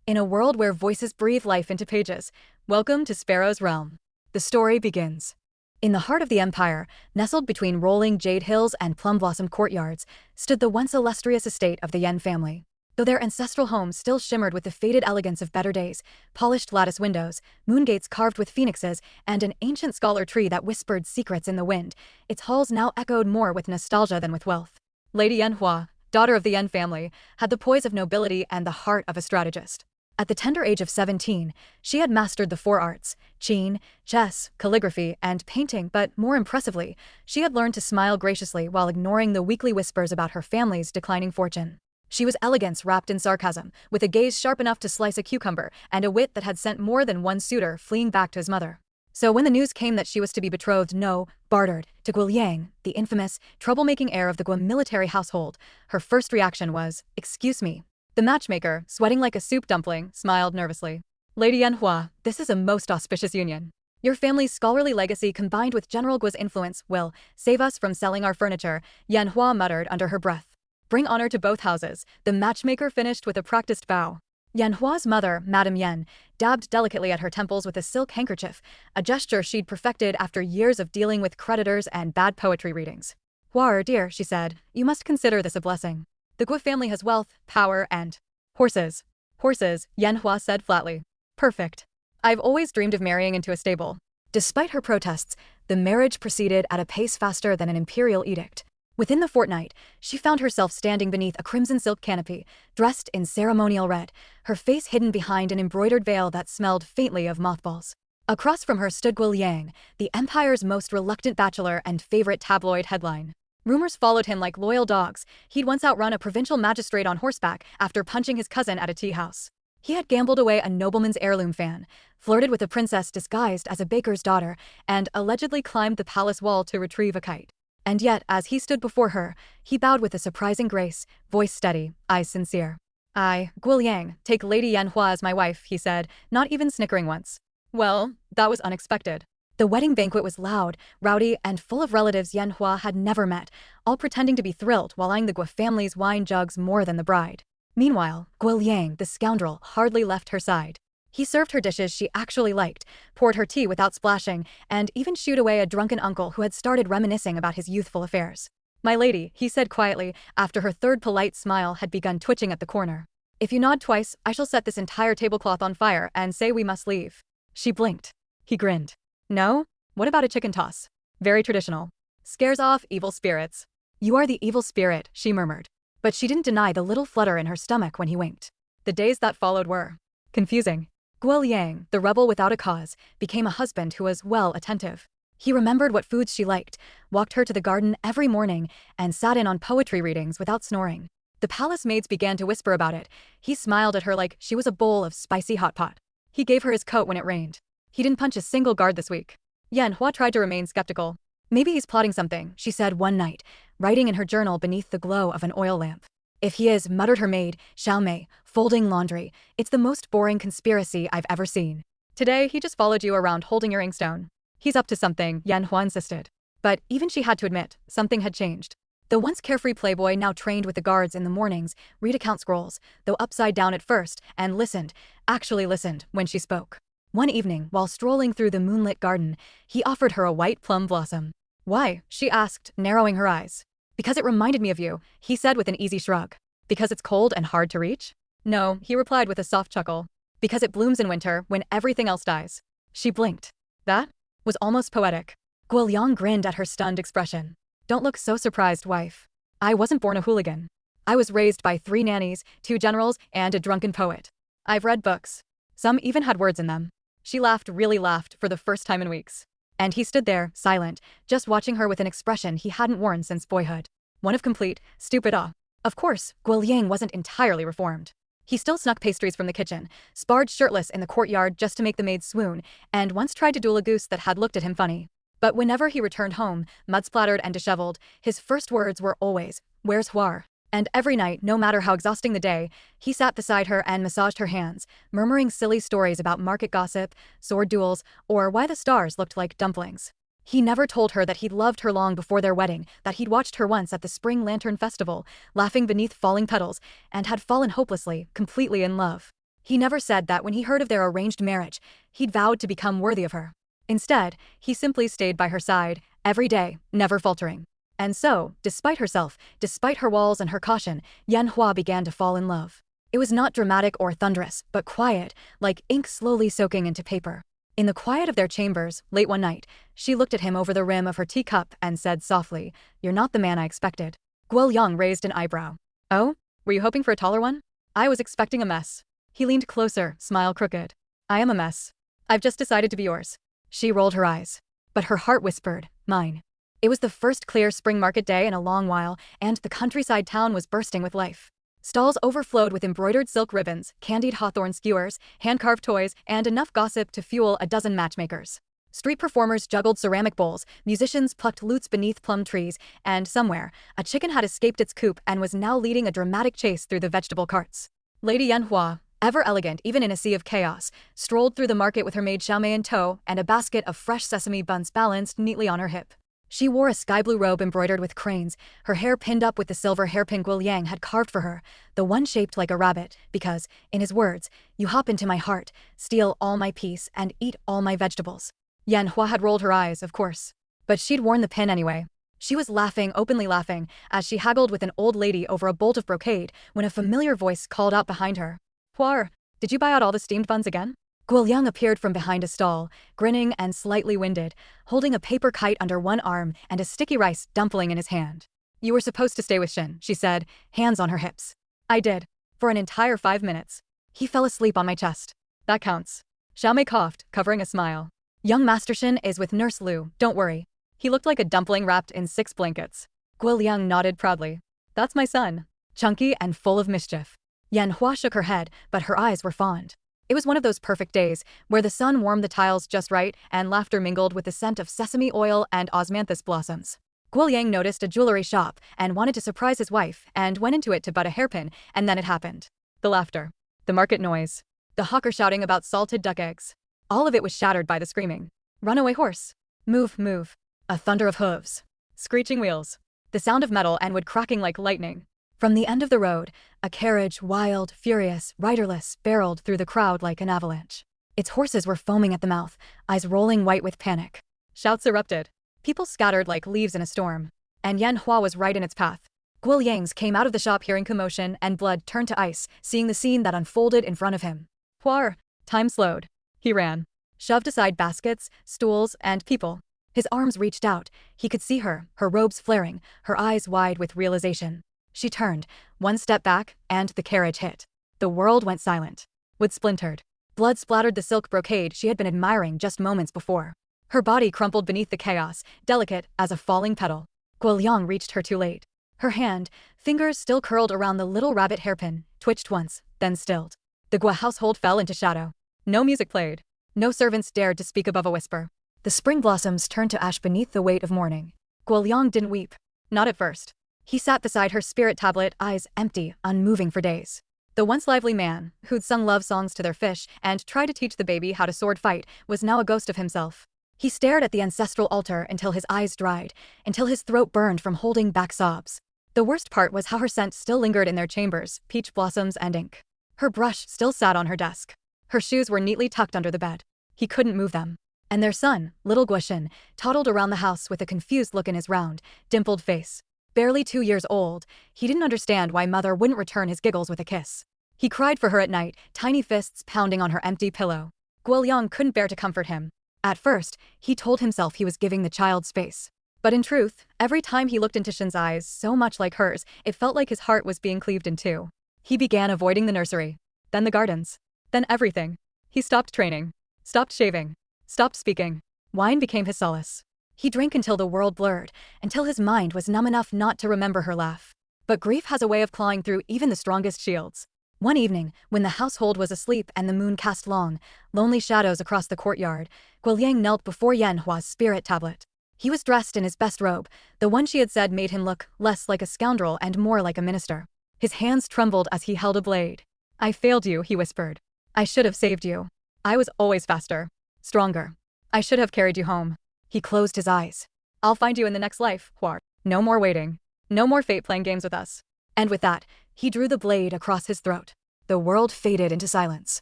In a world where voices breathe life into pages, welcome to Sparrow's Realm. The story begins. In the heart of the empire, nestled between rolling jade hills and plum-blossom courtyards, stood the once illustrious estate of the Yan family. Though their ancestral home still shimmered with the faded elegance of better days, polished lattice windows, moon gates carved with phoenixes, and an ancient scholar tree that whispered secrets in the wind, its halls now echoed more with nostalgia than with wealth. Lady Yan Hua, daughter of the Yan family, had the poise of nobility and the heart of a strategist. At the tender age of 17, she had mastered the four arts: qin, chess, calligraphy, and painting, but more impressively, she had learned to smile graciously while ignoring the weekly whispers about her family's declining fortune. She was elegance wrapped in sarcasm, with a gaze sharp enough to slice a cucumber, and a wit that had sent more than one suitor fleeing back to his mother. So when the news came that she was to be betrothed, no, bartered, to Guo Liang, the infamous, troublemaking heir of the Guo military household, her first reaction was, "Excuse me." The matchmaker, sweating like a soup dumpling, smiled nervously. "Lady Yan Hua, this is a most auspicious union. Your family's scholarly legacy combined with General Guo's influence will save us from selling our furniture," Yan Hua muttered under her breath. "Bring honor to both houses," the matchmaker finished with a practiced bow. Yan Hua's mother, Madame Yan, dabbed delicately at her temples with a silk handkerchief, a gesture she'd perfected after years of dealing with creditors and bad poetry readings. "Hua, dear," she said, "you must consider this a blessing. The Guo family has wealth, power, and horses." "Horses," Yan Hua said flatly. "Perfect. I've always dreamed of marrying into a stable." Despite her protests, the marriage proceeded at a pace faster than an imperial edict. Within the fortnight, she found herself standing beneath a crimson silk canopy, dressed in ceremonial red, her face hidden behind an embroidered veil that smelled faintly of mothballs. Across from her stood Guo Liang, the empire's most reluctant bachelor and favorite tabloid headline. Rumors followed him like loyal dogs. He'd once outrun a provincial magistrate on horseback after punching his cousin at a tea house. He had gambled away a nobleman's heirloom fan, flirted with a princess disguised as a baker's daughter, and allegedly climbed the palace wall to retrieve a kite. And yet, as he stood before her, he bowed with a surprising grace, voice steady, eyes sincere. "I, Guo Liang, take Lady Yan Hua as my wife," he said, not even snickering once. Well, that was unexpected. The wedding banquet was loud, rowdy, and full of relatives Yan Hua had never met, all pretending to be thrilled while eyeing the Guo family's wine jugs more than the bride. Meanwhile, Guo Liang, the scoundrel, hardly left her side. He served her dishes she actually liked, poured her tea without splashing, and even shooed away a drunken uncle who had started reminiscing about his youthful affairs. "My lady," he said quietly, after her third polite smile had begun twitching at the corner. "If you nod twice, I shall set this entire tablecloth on fire and say we must leave." She blinked. He grinned. "No? What about a chicken toss? Very traditional. Scares off evil spirits." "You are the evil spirit," she murmured. But she didn't deny the little flutter in her stomach when he winked. The days that followed were confusing. Guo Liang, the rebel without a cause, became a husband who was, well, attentive. He remembered what foods she liked, walked her to the garden every morning, and sat in on poetry readings without snoring. The palace maids began to whisper about it. He smiled at her like she was a bowl of spicy hot pot. He gave her his coat when it rained. He didn't punch a single guard this week. Yan Hua tried to remain skeptical. "Maybe he's plotting something," she said one night, writing in her journal beneath the glow of an oil lamp. "If he is," muttered her maid, Xiao Mei, folding laundry, "it's the most boring conspiracy I've ever seen." "Today he just followed you around holding your inkstone." "He's up to something," Yan Hua insisted. But even she had to admit, something had changed. The once carefree playboy now trained with the guards in the mornings, read account scrolls, though upside down at first, and listened, actually listened, when she spoke. One evening, while strolling through the moonlit garden, he offered her a white plum blossom. "Why?" she asked, narrowing her eyes. "Because it reminded me of you," he said with an easy shrug. "Because it's cold and hard to reach?" "No," he replied with a soft chuckle. "Because it blooms in winter, when everything else dies." She blinked. That was almost poetic. Guo Liang grinned at her stunned expression. "Don't look so surprised, wife. I wasn't born a hooligan. I was raised by 3 nannies, 2 generals, and a drunken poet. I've read books. Some even had words in them." She laughed, really laughed, for the first time in weeks. And he stood there, silent, just watching her with an expression he hadn't worn since boyhood. One of complete, stupid awe. Of course, Guo Liang wasn't entirely reformed. He still snuck pastries from the kitchen, sparred shirtless in the courtyard just to make the maids swoon, and once tried to duel a goose that had looked at him funny. But whenever he returned home, mud-splattered and disheveled, his first words were always, "Where's Hua?" And every night, no matter how exhausting the day, he sat beside her and massaged her hands, murmuring silly stories about market gossip, sword duels, or why the stars looked like dumplings. He never told her that he'd loved her long before their wedding, that he'd watched her once at the Spring Lantern Festival, laughing beneath falling petals, and had fallen hopelessly, completely in love. He never said that when he heard of their arranged marriage, he'd vowed to become worthy of her. Instead, he simply stayed by her side, every day, never faltering. And so, despite herself, despite her walls and her caution, Yan Hua began to fall in love. It was not dramatic or thunderous, but quiet, like ink slowly soaking into paper. In the quiet of their chambers, late one night, she looked at him over the rim of her teacup and said softly, "You're not the man I expected." Guo Liang raised an eyebrow. "Oh? Were you hoping for a taller one?" "I was expecting a mess." He leaned closer, smile crooked. "I am a mess. I've just decided to be yours." She rolled her eyes. But her heart whispered, "Mine." It was the first clear spring market day in a long while, and the countryside town was bursting with life. Stalls overflowed with embroidered silk ribbons, candied hawthorn skewers, hand-carved toys, and enough gossip to fuel a dozen matchmakers. Street performers juggled ceramic bowls, musicians plucked lutes beneath plum trees, and somewhere, a chicken had escaped its coop and was now leading a dramatic chase through the vegetable carts. Lady Yan Hua, ever elegant even in a sea of chaos, strolled through the market with her maid Xiaomei in tow and a basket of fresh sesame buns balanced neatly on her hip. She wore a sky-blue robe embroidered with cranes, her hair pinned up with the silver hairpin Guo Liang had carved for her, the one shaped like a rabbit, because, in his words, "You hop into my heart, steal all my peace, and eat all my vegetables." Yan Hua had rolled her eyes, of course. But she'd worn the pin anyway. She was laughing, openly laughing, as she haggled with an old lady over a bolt of brocade when a familiar voice called out behind her. "Hua, did you buy out all the steamed buns again?" Guo Liang appeared from behind a stall, grinning and slightly winded, holding a paper kite under one arm and a sticky rice dumpling in his hand. "You were supposed to stay with Shin," she said, hands on her hips. "I did. For an entire 5 minutes. He fell asleep on my chest. That counts." Xiaomei coughed, covering a smile. "Young Master Shin is with Nurse Lu, don't worry." He looked like a dumpling wrapped in 6 blankets. Guo Liang nodded proudly. "That's my son. Chunky and full of mischief." Yan Hua shook her head, but her eyes were fond. It was one of those perfect days, where the sun warmed the tiles just right and laughter mingled with the scent of sesame oil and osmanthus blossoms. Guo Liang noticed a jewelry shop and wanted to surprise his wife and went into it to butt a hairpin, and then it happened. The laughter. The market noise. The hawker shouting about salted duck eggs. All of it was shattered by the screaming. "Runaway horse. Move, move." A thunder of hooves. Screeching wheels. The sound of metal and wood cracking like lightning. From the end of the road, a carriage, wild, furious, riderless, barreled through the crowd like an avalanche. Its horses were foaming at the mouth, eyes rolling white with panic. Shouts erupted. People scattered like leaves in a storm. And Yan Hua was right in its path. Guo Liang's came out of the shop hearing commotion, and blood turned to ice, seeing the scene that unfolded in front of him. Hua! Time slowed. He ran. Shoved aside baskets, stools, and people. His arms reached out. He could see her, her robes flaring, her eyes wide with realization. She turned, one step back, and the carriage hit. The world went silent. Wood splintered. Blood splattered the silk brocade she had been admiring just moments before. Her body crumpled beneath the chaos, delicate as a falling petal. Guo Liang reached her too late. Her hand, fingers still curled around the little rabbit hairpin, twitched once, then stilled. The Guo household fell into shadow. No music played. No servants dared to speak above a whisper. The spring blossoms turned to ash beneath the weight of mourning. Guo Liang didn't weep. Not at first. He sat beside her spirit tablet, eyes empty, unmoving for days. The once lively man, who'd sung love songs to their fish and tried to teach the baby how to sword fight, was now a ghost of himself. He stared at the ancestral altar until his eyes dried, until his throat burned from holding back sobs. The worst part was how her scent still lingered in their chambers, peach blossoms and ink. Her brush still sat on her desk. Her shoes were neatly tucked under the bed. He couldn't move them. And their son, little Guo Shin, toddled around the house with a confused look in his round, dimpled face. Barely 2 years old, he didn't understand why mother wouldn't return his giggles with a kiss. He cried for her at night, tiny fists pounding on her empty pillow. Guo Liang couldn't bear to comfort him. At first, he told himself he was giving the child space. But in truth, every time he looked into Shin's eyes, so much like hers, it felt like his heart was being cleaved in two. He began avoiding the nursery. Then the gardens. Then everything. He stopped training. Stopped shaving. Stopped speaking. Wine became his solace. He drank until the world blurred, until his mind was numb enough not to remember her laugh. But grief has a way of clawing through even the strongest shields. One evening, when the household was asleep and the moon cast long, lonely shadows across the courtyard, Guo Liang knelt before Yan Hua's spirit tablet. He was dressed in his best robe, the one she had said made him look less like a scoundrel and more like a minister. His hands trembled as he held a blade. "I failed you," he whispered. "I should have saved you. I was always faster. Stronger. I should have carried you home." He closed his eyes. "I'll find you in the next life, Hua. No more waiting. No more fate playing games with us." And with that, he drew the blade across his throat. The world faded into silence.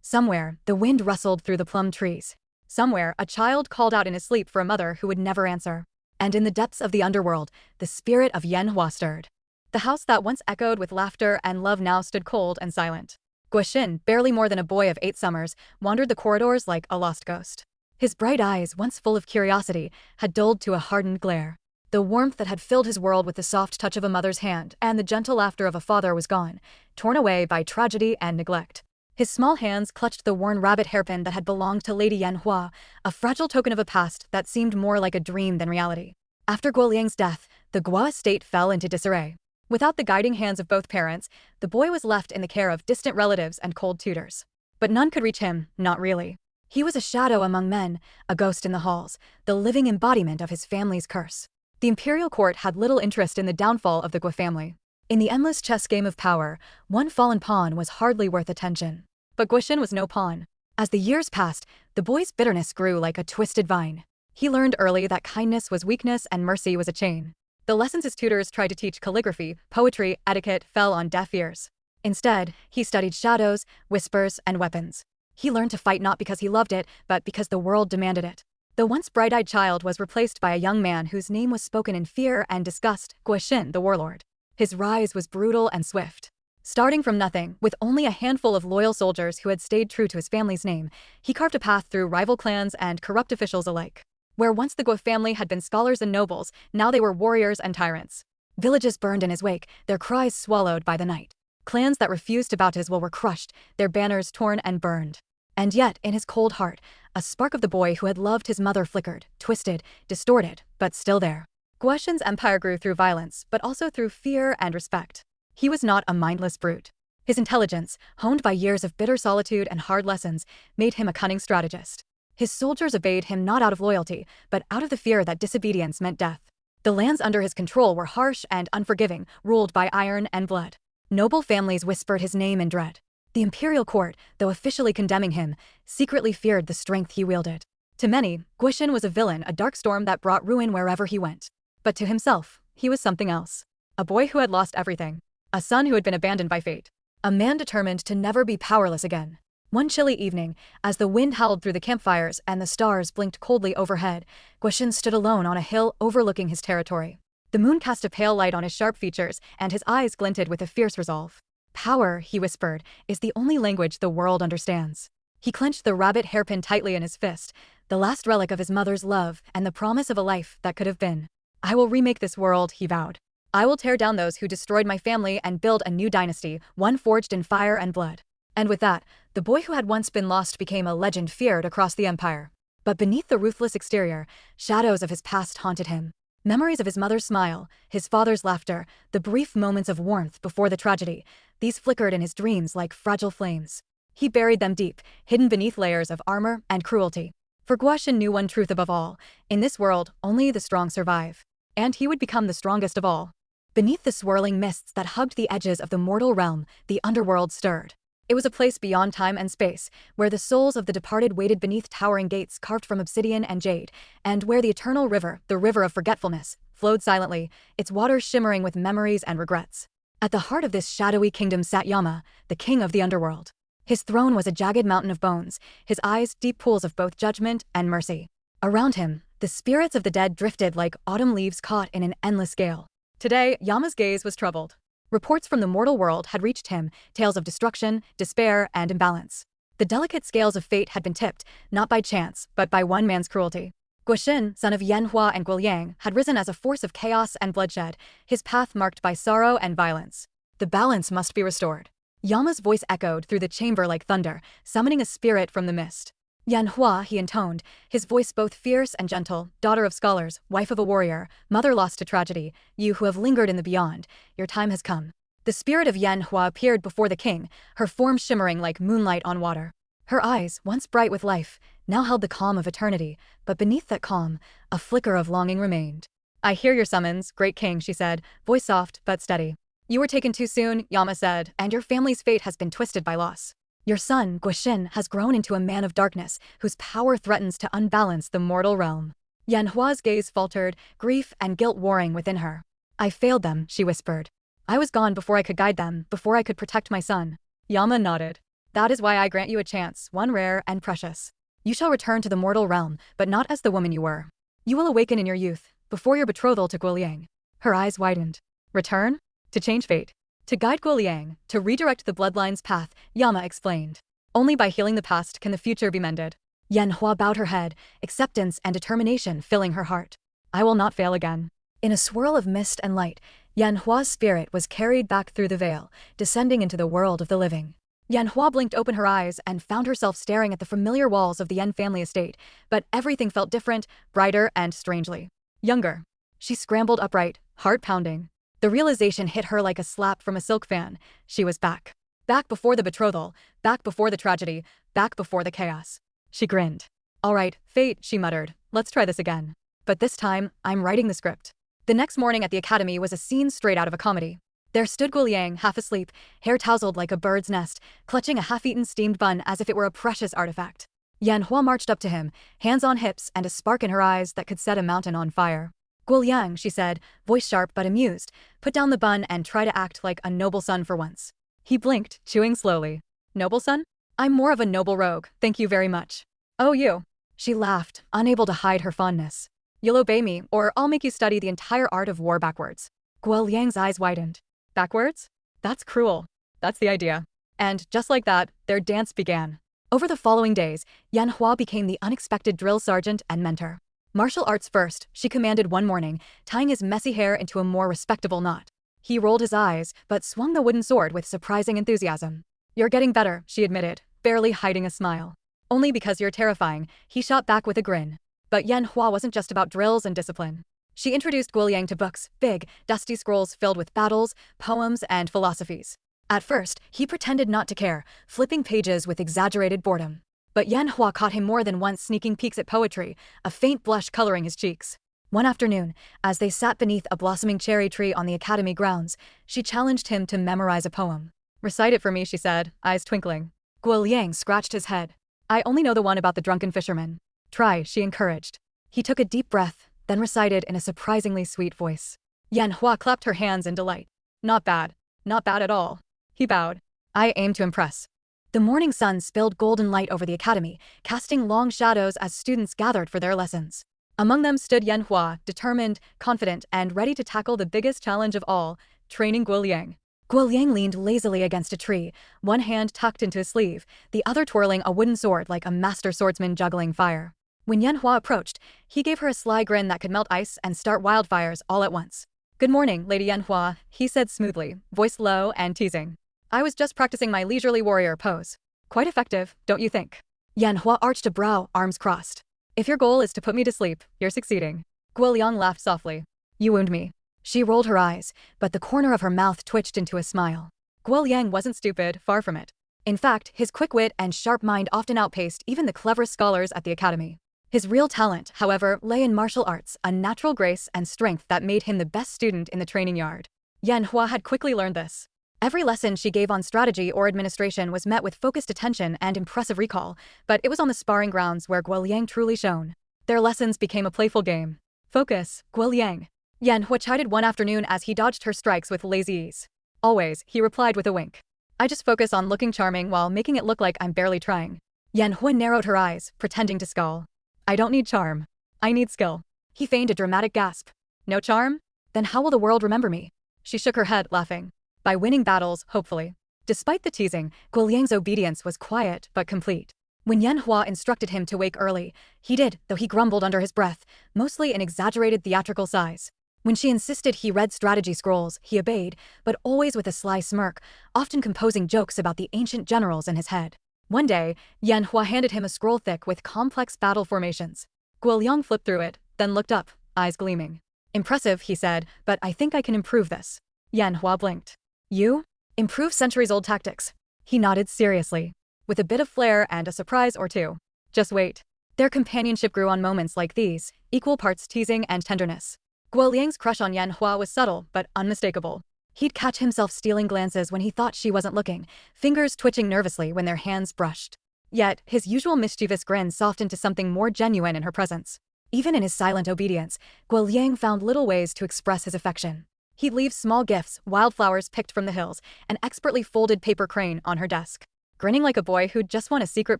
Somewhere, the wind rustled through the plum trees. Somewhere, a child called out in his sleep for a mother who would never answer. And in the depths of the underworld, the spirit of Yan Hua stirred. The house that once echoed with laughter and love now stood cold and silent. Guo, barely more than a boy of 8 summers, wandered the corridors like a lost ghost. His bright eyes, once full of curiosity, had dulled to a hardened glare. The warmth that had filled his world with the soft touch of a mother's hand and the gentle laughter of a father was gone, torn away by tragedy and neglect. His small hands clutched the worn rabbit hairpin that had belonged to Lady Yan Hua, a fragile token of a past that seemed more like a dream than reality. After Guo Liang's death, the Guo estate fell into disarray. Without the guiding hands of both parents, the boy was left in the care of distant relatives and cold tutors. But none could reach him, not really. He was a shadow among men, a ghost in the halls, the living embodiment of his family's curse. The imperial court had little interest in the downfall of the Guo family. In the endless chess game of power, one fallen pawn was hardly worth attention. But Guo was no pawn. As the years passed, the boy's bitterness grew like a twisted vine. He learned early that kindness was weakness and mercy was a chain. The lessons his tutors tried to teach calligraphy, poetry, etiquette fell on deaf ears. Instead, he studied shadows, whispers, and weapons. He learned to fight not because he loved it, but because the world demanded it. The once bright-eyed child was replaced by a young man whose name was spoken in fear and disgust, Guo, the warlord. His rise was brutal and swift. Starting from nothing, with only a handful of loyal soldiers who had stayed true to his family's name, he carved a path through rival clans and corrupt officials alike. Where once the Guo family had been scholars and nobles, now they were warriors and tyrants. Villages burned in his wake, their cries swallowed by the night. Clans that refused to bow to his will were crushed, their banners torn and burned. And yet, in his cold heart, a spark of the boy who had loved his mother flickered, twisted, distorted, but still there. Guo's empire grew through violence, but also through fear and respect. He was not a mindless brute. His intelligence, honed by years of bitter solitude and hard lessons, made him a cunning strategist. His soldiers obeyed him not out of loyalty, but out of the fear that disobedience meant death. The lands under his control were harsh and unforgiving, ruled by iron and blood. Noble families whispered his name in dread. The imperial court, though officially condemning him, secretly feared the strength he wielded. To many, Guo was a villain, a dark storm that brought ruin wherever he went. But to himself, he was something else. A boy who had lost everything. A son who had been abandoned by fate. A man determined to never be powerless again. One chilly evening, as the wind howled through the campfires and the stars blinked coldly overhead, Guo stood alone on a hill overlooking his territory. The moon cast a pale light on his sharp features, and his eyes glinted with a fierce resolve. Power, he whispered, is the only language the world understands. He clenched the rabbit hairpin tightly in his fist, the last relic of his mother's love and the promise of a life that could have been. I will remake this world, he vowed. I will tear down those who destroyed my family and build a new dynasty, one forged in fire and blood. And with that, the boy who had once been lost became a legend feared across the empire. But beneath the ruthless exterior, shadows of his past haunted him. Memories of his mother's smile, his father's laughter, the brief moments of warmth before the tragedy, these flickered in his dreams like fragile flames. He buried them deep, hidden beneath layers of armor and cruelty. For Guo knew one truth above all: in this world, only the strong survive. And he would become the strongest of all. Beneath the swirling mists that hugged the edges of the mortal realm, the underworld stirred. It was a place beyond time and space, where the souls of the departed waited beneath towering gates carved from obsidian and jade, and where the eternal river, the river of forgetfulness, flowed silently, its waters shimmering with memories and regrets. At the heart of this shadowy kingdom sat Yama, the king of the underworld. His throne was a jagged mountain of bones, his eyes deep pools of both judgment and mercy. Around him, the spirits of the dead drifted like autumn leaves caught in an endless gale. Today, Yama's gaze was troubled. Reports from the mortal world had reached him, tales of destruction, despair, and imbalance. The delicate scales of fate had been tipped, not by chance, but by one man's cruelty. Guo, son of Yan Hua and Guo Liang, had risen as a force of chaos and bloodshed, his path marked by sorrow and violence. The balance must be restored. Yama's voice echoed through the chamber like thunder, summoning a spirit from the mist. Yan Hua, he intoned, his voice both fierce and gentle, daughter of scholars, wife of a warrior, mother lost to tragedy, you who have lingered in the beyond, your time has come. The spirit of Yan Hua appeared before the king, her form shimmering like moonlight on water. Her eyes, once bright with life, now held the calm of eternity, but beneath that calm, a flicker of longing remained. I hear your summons, great king, she said, voice soft but steady. You were taken too soon, Yama said, and your family's fate has been twisted by loss. Your son, Guo, has grown into a man of darkness, whose power threatens to unbalance the mortal realm. Yan Hua's gaze faltered, grief and guilt warring within her. I failed them, she whispered. I was gone before I could guide them, before I could protect my son. Yama nodded. That is why I grant you a chance, one rare and precious. You shall return to the mortal realm, but not as the woman you were. You will awaken in your youth, before your betrothal to Guo Liang. Her eyes widened. Return? To change fate. To guide Guo Liang, to redirect the bloodline's path, Yama explained. Only by healing the past can the future be mended. Yan Hua bowed her head, acceptance and determination filling her heart. I will not fail again. In a swirl of mist and light, Yan Hua's spirit was carried back through the veil, descending into the world of the living. Yan Hua blinked open her eyes and found herself staring at the familiar walls of the Yan family estate, but everything felt different, brighter, and strangely younger. She scrambled upright, heart pounding. The realization hit her like a slap from a silk fan. She was back. Back before the betrothal, back before the tragedy, back before the chaos. She grinned. All right, fate, she muttered. Let's try this again. But this time, I'm writing the script. The next morning at the academy was a scene straight out of a comedy. There stood Guo Liang, half asleep, hair tousled like a bird's nest, clutching a half-eaten steamed bun as if it were a precious artifact. Yan Hua marched up to him, hands on hips and a spark in her eyes that could set a mountain on fire. Guo Liang, she said, voice sharp but amused, put down the bun and try to act like a noble son for once. He blinked, chewing slowly. Noble son? I'm more of a noble rogue, thank you very much. Oh, you. She laughed, unable to hide her fondness. You'll obey me, or I'll make you study the entire art of war backwards. Guo Liang's eyes widened. Backwards? That's cruel. That's the idea. And, just like that, their dance began. Over the following days, Yan Hua became the unexpected drill sergeant and mentor. Martial arts first, she commanded one morning, tying his messy hair into a more respectable knot. He rolled his eyes, but swung the wooden sword with surprising enthusiasm. You're getting better, she admitted, barely hiding a smile. Only because you're terrifying, he shot back with a grin. But Yan Hua wasn't just about drills and discipline. She introduced Guo Liang to books, big, dusty scrolls filled with battles, poems, and philosophies. At first, he pretended not to care, flipping pages with exaggerated boredom. But Yan Hua caught him more than once sneaking peeks at poetry, a faint blush coloring his cheeks. One afternoon, as they sat beneath a blossoming cherry tree on the academy grounds, she challenged him to memorize a poem. Recite it for me, she said, eyes twinkling. Guo Liang scratched his head. I only know the one about the drunken fisherman. Try, she encouraged. He took a deep breath, then recited in a surprisingly sweet voice. Yan Hua clapped her hands in delight. Not bad. Not bad at all. He bowed. I aim to impress. The morning sun spilled golden light over the academy, casting long shadows as students gathered for their lessons. Among them stood Yan Hua, determined, confident, and ready to tackle the biggest challenge of all, training Guo Liang. Guo Liang leaned lazily against a tree, one hand tucked into his sleeve, the other twirling a wooden sword like a master swordsman juggling fire. When Yan Hua approached, he gave her a sly grin that could melt ice and start wildfires all at once. Good morning, Lady Yan Hua, he said smoothly, voice low and teasing. I was just practicing my leisurely warrior pose. Quite effective, don't you think? Yan Hua arched a brow, arms crossed. If your goal is to put me to sleep, you're succeeding. Guo Liang laughed softly. You wound me. She rolled her eyes, but the corner of her mouth twitched into a smile. Guo Liang wasn't stupid, far from it. In fact, his quick wit and sharp mind often outpaced even the cleverest scholars at the academy. His real talent, however, lay in martial arts, a natural grace and strength that made him the best student in the training yard. Yan Hua had quickly learned this. Every lesson she gave on strategy or administration was met with focused attention and impressive recall, but it was on the sparring grounds where Guo Liang truly shone. Their lessons became a playful game. Focus, Guo Liang. Yan Hua chided one afternoon as he dodged her strikes with lazy ease. Always, he replied with a wink. I just focus on looking charming while making it look like I'm barely trying. Yan Hua narrowed her eyes, pretending to scowl. I don't need charm. I need skill. He feigned a dramatic gasp. No charm? Then how will the world remember me? She shook her head, laughing. By winning battles, hopefully. Despite the teasing, Guo Liang's obedience was quiet but complete. When Yan Hua instructed him to wake early, he did, though he grumbled under his breath, mostly in exaggerated theatrical sighs. When she insisted he read strategy scrolls, he obeyed, but always with a sly smirk, often composing jokes about the ancient generals in his head. One day, Yan Hua handed him a scroll thick with complex battle formations. Guo Liang flipped through it, then looked up, eyes gleaming. Impressive, he said, but I think I can improve this. Yan Hua blinked. You? Improve centuries-old tactics. He nodded seriously, with a bit of flair and a surprise or two. Just wait. Their companionship grew on moments like these, equal parts teasing and tenderness. Guo Liang's crush on Yan Hua was subtle but unmistakable. He'd catch himself stealing glances when he thought she wasn't looking, fingers twitching nervously when their hands brushed. Yet, his usual mischievous grin softened to something more genuine in her presence. Even in his silent obedience, Guo Liang found little ways to express his affection. He'd leave small gifts, wildflowers picked from the hills, an expertly folded paper crane on her desk. grinning like a boy who'd just won a secret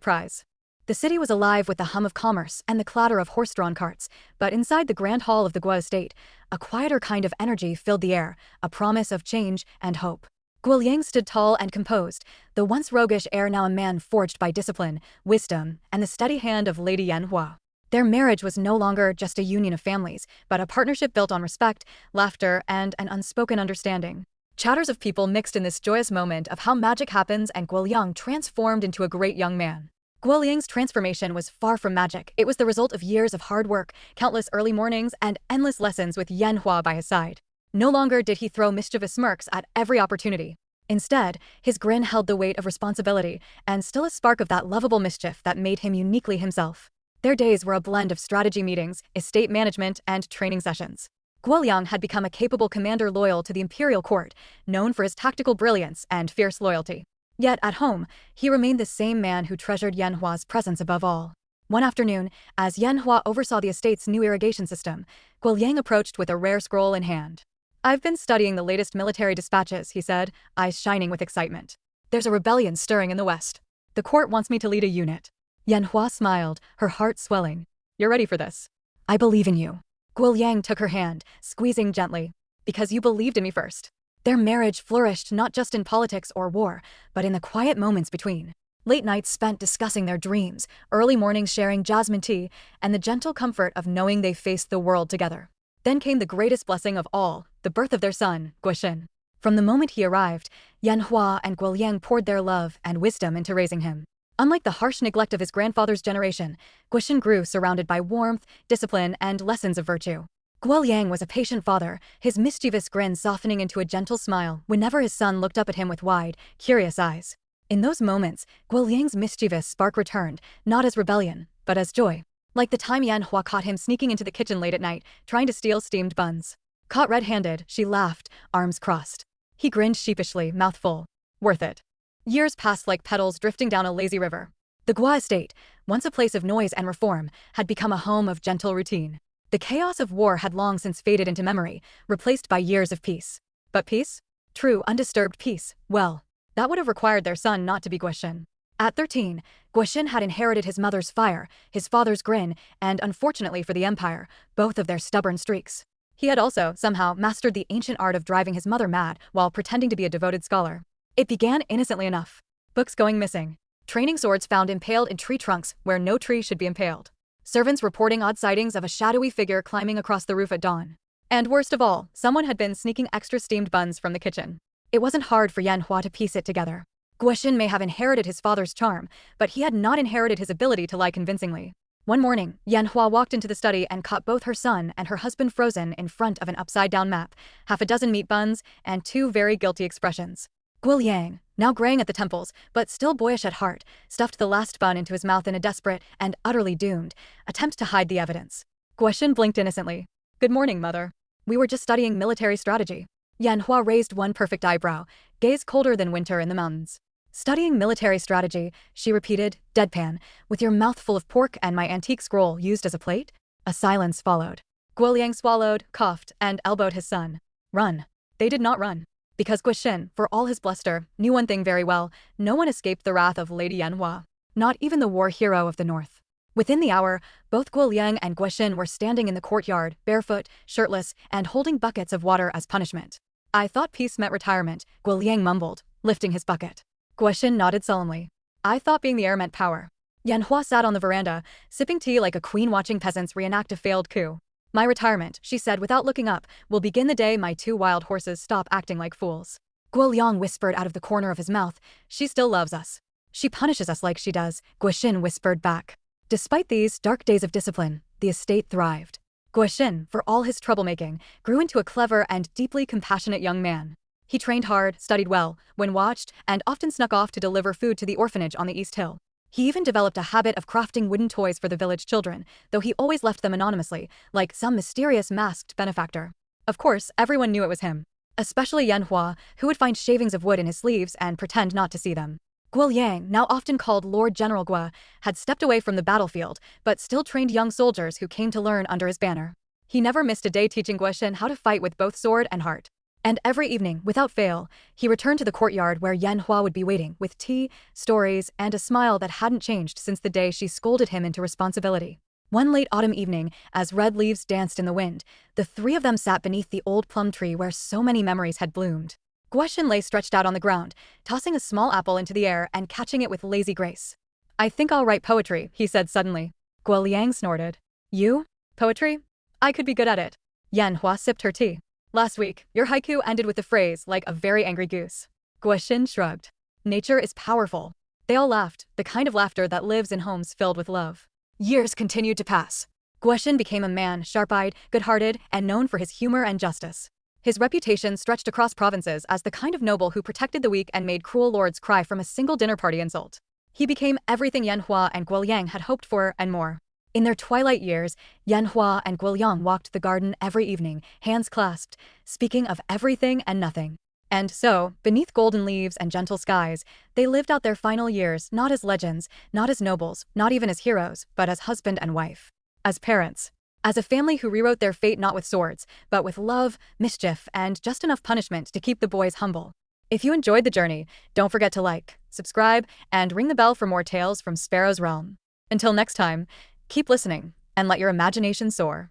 prize. The city was alive with the hum of commerce and the clatter of horse-drawn carts, but inside the grand hall of the Guo estate, a quieter kind of energy filled the air, a promise of change and hope. Guo Liang stood tall and composed, the once roguish heir now a man forged by discipline, wisdom, and the steady hand of Lady Yan Hua. Their marriage was no longer just a union of families, but a partnership built on respect, laughter, and an unspoken understanding. Chatters of people mixed in this joyous moment of how magic happens, and Guo Liang transformed into a great young man. Guo Liang's transformation was far from magic. It was the result of years of hard work, countless early mornings, and endless lessons with Yan Hua by his side. No longer did he throw mischievous smirks at every opportunity. Instead, his grin held the weight of responsibility, and still a spark of that lovable mischief that made him uniquely himself. Their days were a blend of strategy meetings, estate management, and training sessions. Guo Liang had become a capable commander loyal to the imperial court, known for his tactical brilliance and fierce loyalty. Yet, at home, he remained the same man who treasured Yan Hua's presence above all. One afternoon, as Yan Hua oversaw the estate's new irrigation system, Guo Liang approached with a rare scroll in hand. "I've been studying the latest military dispatches," he said, eyes shining with excitement. "There's a rebellion stirring in the west. The court wants me to lead a unit." Yan Hua smiled, her heart swelling. "You're ready for this. I believe in you." Guo Liang took her hand, squeezing gently. "Because you believed in me first." Their marriage flourished not just in politics or war, but in the quiet moments between. Late nights spent discussing their dreams, early mornings sharing jasmine tea, and the gentle comfort of knowing they faced the world together. Then came the greatest blessing of all, the birth of their son, Guo. From the moment he arrived, Yan Hua and Guo Liang poured their love and wisdom into raising him. Unlike the harsh neglect of his grandfather's generation, Guo grew surrounded by warmth, discipline, and lessons of virtue. Guo Liang was a patient father, his mischievous grin softening into a gentle smile whenever his son looked up at him with wide, curious eyes. In those moments, Guo Liang's mischievous spark returned, not as rebellion, but as joy. Like the time Yan Hua caught him sneaking into the kitchen late at night, trying to steal steamed buns. Caught red-handed, she laughed, arms crossed. He grinned sheepishly, mouth full. Worth it. Years passed like petals drifting down a lazy river. The Guo estate, once a place of noise and reform, had become a home of gentle routine. The chaos of war had long since faded into memory, replaced by years of peace. But peace? True, undisturbed peace. Well, that would have required their son not to be Guo. At 13, Guo had inherited his mother's fire, his father's grin, and unfortunately for the empire, both of their stubborn streaks. He had also, somehow, mastered the ancient art of driving his mother mad while pretending to be a devoted scholar. It began innocently enough. Books going missing. Training swords found impaled in tree trunks where no tree should be impaled. Servants reporting odd sightings of a shadowy figure climbing across the roof at dawn. And worst of all, someone had been sneaking extra steamed buns from the kitchen. It wasn't hard for Yan Hua to piece it together. Guo may have inherited his father's charm, but he had not inherited his ability to lie convincingly. One morning, Yan Hua walked into the study and caught both her son and her husband frozen in front of an upside-down map, half a dozen meat buns, and two very guilty expressions. Guo Liang, now graying at the temples, but still boyish at heart, stuffed the last bun into his mouth in a desperate, and utterly doomed, attempt to hide the evidence. Guo blinked innocently. "Good morning, mother. We were just studying military strategy." Yan Hua raised one perfect eyebrow, gaze colder than winter in the mountains. "Studying military strategy," she repeated, deadpan, "with your mouth full of pork and my antique scroll used as a plate?" A silence followed. Guo Liang swallowed, coughed, and elbowed his son. Run. They did not run. Because Guo, for all his bluster, knew one thing very well: no one escaped the wrath of Lady Yan Hua. Not even the war hero of the north. Within the hour, both Guo Liang and Guo were standing in the courtyard, barefoot, shirtless, and holding buckets of water as punishment. "I thought peace meant retirement," Guo Liang mumbled, lifting his bucket. Guo nodded solemnly. "I thought being the heir meant power." Yan Hua sat on the veranda, sipping tea like a queen watching peasants reenact a failed coup. "My retirement," she said without looking up, "will begin the day my two wild horses stop acting like fools." Guo Liang whispered out of the corner of his mouth, "She still loves us. She punishes us like she does," Guo whispered back. Despite these dark days of discipline, the estate thrived. Guo, for all his troublemaking, grew into a clever and deeply compassionate young man. He trained hard, studied well, when watched, and often snuck off to deliver food to the orphanage on the East Hill. He even developed a habit of crafting wooden toys for the village children, though he always left them anonymously, like some mysterious masked benefactor. Of course, everyone knew it was him. Especially Yan Hua, who would find shavings of wood in his sleeves and pretend not to see them. Guo Liang, now often called Lord General Guo, had stepped away from the battlefield, but still trained young soldiers who came to learn under his banner. He never missed a day teaching Guo how to fight with both sword and heart. And every evening, without fail, he returned to the courtyard where Yan Hua would be waiting, with tea, stories, and a smile that hadn't changed since the day she scolded him into responsibility. One late autumn evening, as red leaves danced in the wind, the three of them sat beneath the old plum tree where so many memories had bloomed. Guo Liang lay stretched out on the ground, tossing a small apple into the air and catching it with lazy grace. "I think I'll write poetry," he said suddenly. Guo Liang snorted. "You? Poetry? I could be good at it." Yan Hua sipped her tea. "Last week, your haiku ended with the phrase, like a very angry goose." Guo Liang shrugged. "Nature is powerful." They all laughed, the kind of laughter that lives in homes filled with love. Years continued to pass. Guo Liang became a man, sharp-eyed, good-hearted, and known for his humor and justice. His reputation stretched across provinces as the kind of noble who protected the weak and made cruel lords cry from a single dinner party insult. He became everything Yan Hua and Guo Liang had hoped for and more. In their twilight years, Yan Hua and Guo Liang walked the garden every evening, hands clasped, speaking of everything and nothing. And so, beneath golden leaves and gentle skies, they lived out their final years not as legends, not as nobles, not even as heroes, but as husband and wife. As parents. As a family who rewrote their fate not with swords, but with love, mischief, and just enough punishment to keep the boys humble. If you enjoyed the journey, don't forget to like, subscribe, and ring the bell for more tales from Sparrow's Realm. Until next time, keep listening, and let your imagination soar.